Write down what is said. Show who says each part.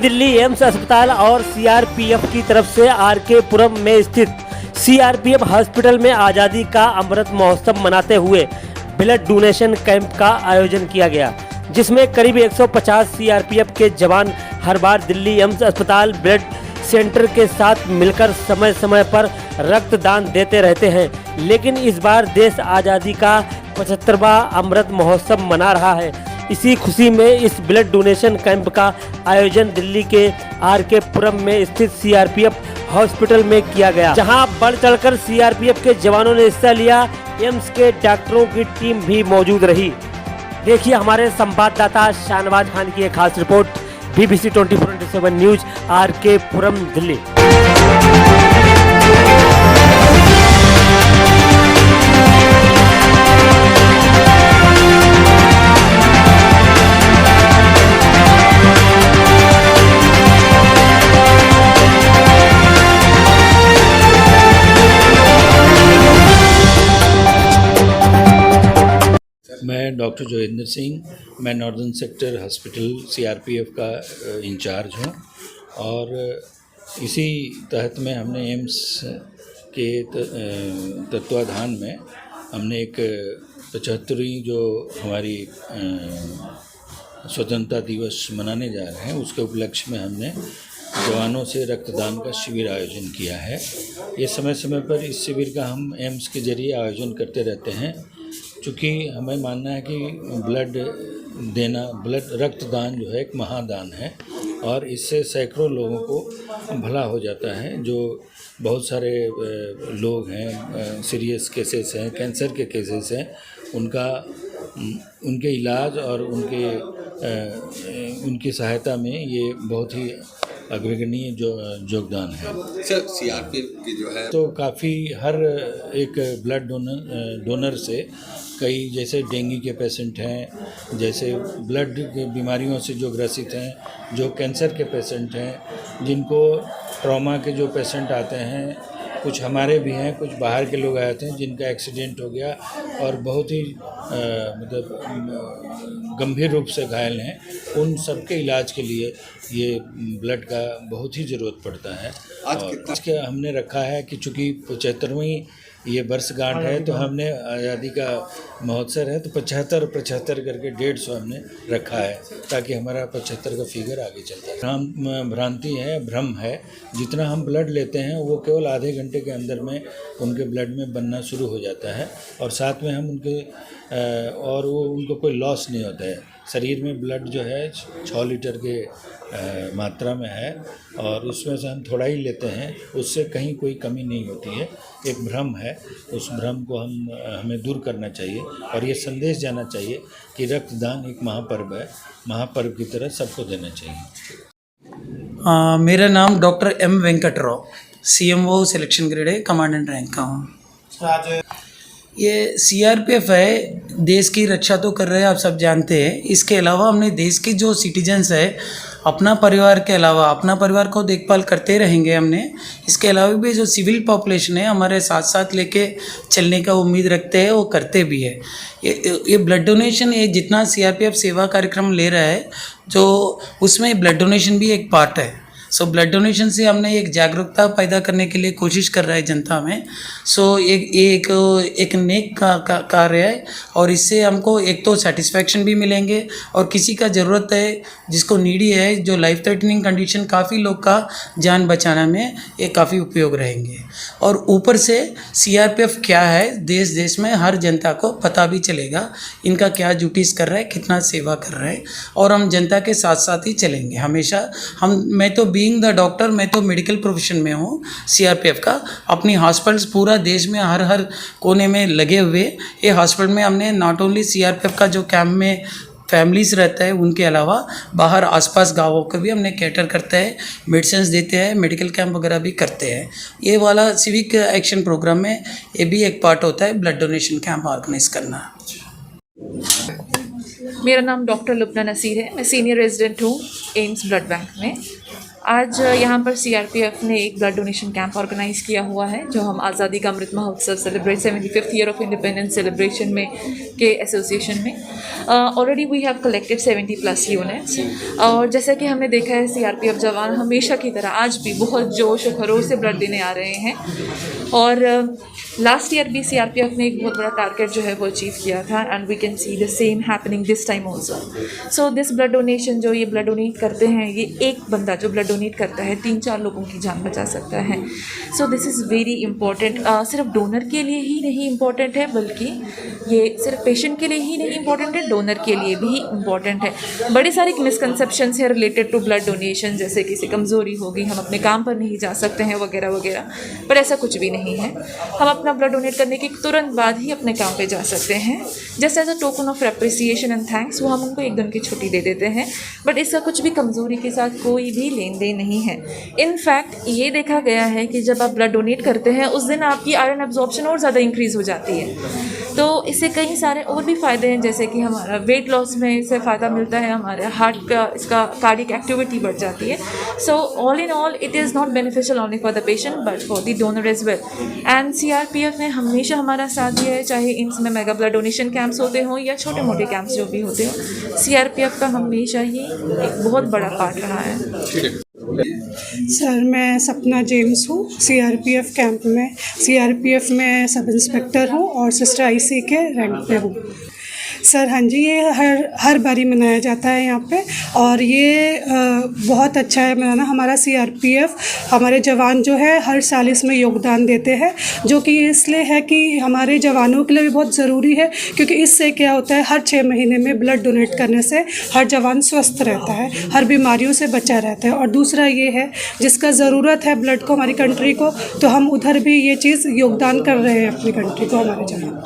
Speaker 1: Delhi AIIMS अस्पताल और CRPF की तरफ से आरके पुरम में स्थित सीआरपीएफ हॉस्पिटल में आज़ादी का अमृत महोत्सव मनाते हुए ब्लड डोनेशन कैंप का आयोजन किया गया, जिसमें करीब 150 सीआरपीएफ के जवान हर बार दिल्ली एम्स अस्पताल ब्लड सेंटर के साथ मिलकर समय समय पर रक्तदान देते रहते हैं। लेकिन इस बार देश आज़ादी का 75वां अमृत महोत्सव मना रहा है। इसी खुशी में इस ब्लड डोनेशन कैंप का आयोजन दिल्ली के आरके पुरम में स्थित सीआरपीएफ हॉस्पिटल में किया गया, जहां बढ़ चढ़कर सीआरपीएफ के जवानों ने हिस्सा लिया। एम्स के डॉक्टरों की टीम भी मौजूद रही। देखिए हमारे संवाददाता शाहनवाज खान की एक खास रिपोर्ट, BBC 24/7 न्यूज, आरके पुरम, दिल्ली।
Speaker 2: मैं डॉक्टर जोगिंदर सिंह, मैं नॉर्दर्न सेक्टर हॉस्पिटल सीआरपीएफ का इंचार्ज हूँ और इसी तहत में हमने एम्स के तत्वाधान में हमने एक 75वीं जो हमारी स्वतंत्रता दिवस मनाने जा रहे हैं, उसके उपलक्ष्य में हमने जवानों से रक्तदान का शिविर आयोजन किया है। ये समय समय पर इस शिविर का हम एम्स के जरिए आयोजन करते रहते हैं, चूँकि हमें मानना है कि रक्तदान जो है एक महादान है और इससे सैकड़ों लोगों को भला हो जाता है। जो बहुत सारे लोग हैं, सीरियस केसेस हैं, कैंसर के केसेस हैं, उनके इलाज और उनकी सहायता में ये बहुत ही अग्रगणीय जो योगदान है।
Speaker 3: सर सीआरपीएफ की जो है
Speaker 2: तो काफ़ी हर एक ब्लड डोनर से कई, जैसे डेंगू के पेशेंट हैं, जैसे ब्लड की बीमारियों से जो ग्रसित हैं, जो कैंसर के पेशेंट हैं, जिनको ट्रॉमा के जो पेशेंट आते हैं, कुछ हमारे भी हैं, कुछ बाहर के लोग आए थे जिनका एक्सीडेंट हो गया और बहुत ही गंभीर रूप से घायल हैं, उन सब के इलाज के लिए ये ब्लड का बहुत ही ज़रूरत पड़ता है। आज के हमने रखा है कि चूँकि 75वीं ये वर्षगांठ है, तो हमने आज़ादी का महोत्सव है, तो 75 करके 150 हमने रखा है, ताकि हमारा 75 का फिगर आगे चलता है। भ्रांति है, भ्रम है, जितना हम ब्लड लेते हैं वो केवल आधे घंटे के अंदर में उनके ब्लड में बनना शुरू हो जाता है और साथ में हम उनको कोई लॉस नहीं होता है। शरीर में ब्लड जो है 6 लीटर के मात्रा में है और उसमें से हम थोड़ा ही लेते हैं, उससे कहीं कोई कमी नहीं होती है। एक भ्रम है, उस भ्रम को हमें दूर करना चाहिए और ये संदेश जाना चाहिए कि रक्तदान एक महापर्व है, महापर्व की तरह सबको देना चाहिए।
Speaker 4: मेरा नाम doctor M Venkatrao, CMO selection grade है, कमांडेंट रैंक का हूँ। ये सीआरपीएफ है, देश की रक्षा तो कर रहे हैं, आप सब जानते हैं। इसके अलावा हमने देश के जो सिटीजन्स है, अपना परिवार के अलावा अपना परिवार को देखभाल करते रहेंगे हमने। इसके अलावा भी जो सिविल पॉपुलेशन है हमारे साथ साथ लेके चलने का उम्मीद रखते हैं, वो करते भी है। ये ब्लड डोनेशन, ये जितना सीआरपीएफ सेवा कार्यक्रम ले रहा है, जो उसमें ब्लड डोनेशन भी एक पार्ट है। सो ब्लड डोनेशन से हमने एक जागरूकता पैदा करने के लिए कोशिश कर रहा है जनता में। सो एक नेक कार्य है और इससे हमको एक तो सेटिस्फैक्शन भी मिलेंगे और किसी का ज़रूरत है, जिसको नीडी है, जो लाइफ थ्रेटनिंग कंडीशन, काफ़ी लोग का जान बचाने में ये काफ़ी उपयोग रहेंगे। और ऊपर से सीआरपीएफ क्या है, देश में हर जनता को पता भी चलेगा इनका क्या ड्यूटीज़ कर रहा है, कितना सेवा कर रहा है और हम जनता के साथ साथ ही चलेंगे हमेशा। मैं तो बीइंग द डॉक्टर, मैं तो मेडिकल प्रोफेशन में हूँ सीआरपीएफ का। अपनी हॉस्पिटल्स पूरा देश में हर कोने में लगे हुए, ये हॉस्पिटल में हमने नॉट ओनली सीआरपीएफ का जो कैंप में फैमिलीज रहता है, उनके अलावा बाहर आसपास गाँवों को भी हमने कैटर करते हैं, मेडिसिन देते हैं, मेडिकल कैंप वगैरह भी करते हैं। ये वाला सिविक एक्शन प्रोग्राम में ये भी एक पार्ट होता है, ब्लड डोनेशन कैंप ऑर्गेनाइज करना।
Speaker 5: मेरा नाम डॉक्टर लुबना नसीर है, मैं सीनियर रेजिडेंट हूँ एम्स ब्लड बैंक में। आज यहाँ पर सीआरपीएफ ने एक ब्लड डोनेशन कैंप ऑर्गेनाइज किया हुआ है, जो हम आज़ादी का Amrit Mahotsav celebrate 75th year of independence celebration में के एसोसिएशन में already we have collected 70+ units. और जैसा कि हमने देखा है, सीआरपीएफ जवान हमेशा की तरह आज भी बहुत जोश और खरोश से ब्लड देने आ रहे हैं। और लास्ट ईयर भी सीआरपीएफ ने एक बहुत बड़ा टारगेट जो है वो अचीव किया था, and we can see the same happening this time also. So this blood donation, जो ये ब्लड डोनेट करते हैं, ये एक बंदा जो ब्लड डोनेट करता है 3-4 लोगों की जान बचा सकता है। So this is very important. सिर्फ डोनर के लिए ही नहीं इम्पॉर्टेंट है, बल्कि ये सिर्फ पेशेंट के लिए ही नहीं इम्पॉर्टेंट है, डोनर के लिए भी इम्पॉर्टेंट है। बड़े सारे मिसकंसेप्शंस है रिलेटेड टू ब्लड डोनेशन, जैसे किसी कमज़ोरी होगी, हम अपने काम पर नहीं जा सकते हैं वगैरह वगैरह, पर ऐसा कुछ भी नहीं है। हम अपना ब्लड डोनेट करने के तुरंत बाद ही अपने काम पे जा सकते हैं। Just as a token of appreciation and thanks, वो हम उनको 1 दिन की छुट्टी दे देते हैं, बट इसका कुछ भी कमज़ोरी के साथ कोई भी लेन देन नहीं है। इनफैक्ट ये देखा गया है कि जब आप ब्लड डोनेट करते हैं उस दिन आपकी आयरन एब्जॉर्प्शन और ज़्यादा इंक्रीज़ हो जाती है। तो इससे कई सारे और भी फ़ायदे हैं, जैसे कि हमारा वेट लॉस में इससे फ़ायदा मिलता है, हमारे हार्ट का इसका कार्डियक एक्टिविटी बढ़ जाती है। So all in all it is not beneficial only for the patient but for the donor as well. And CRPF ने हमेशा हमारा साथ दिया है, चाहे इनमें मेगा ब्लड डोनेशन कैंप्स होते हों या छोटे मोटे कैंप्स जो भी होते हों। सीआरपीएफ का हमेशा ही एक बहुत बड़ा पार्ट रहा है।
Speaker 6: सर, मैं सपना जेम्स हूँ, सीआरपीएफ कैंप में, सीआरपीएफ में सब इंस्पेक्टर हूँ और सिस्टर आईसी के रैंक पे हूँ। सर हाँ जी, ये हर बारी मनाया जाता है यहाँ पे, और ये बहुत अच्छा है मनाना। हमारा सीआरपीएफ, हमारे जवान जो है हर साल इसमें योगदान देते हैं, जो कि इसलिए है कि हमारे जवानों के लिए भी बहुत ज़रूरी है, क्योंकि इससे क्या होता है, हर 6 महीने में ब्लड डोनेट करने से हर जवान स्वस्थ रहता है, हर बीमारियों से बचा रहता है। और दूसरा ये है, जिसका ज़रूरत है ब्लड को हमारी कंट्री को, तो हम उधर भी ये चीज़ योगदान कर रहे हैं अपनी कंट्री को, हमारे जवान।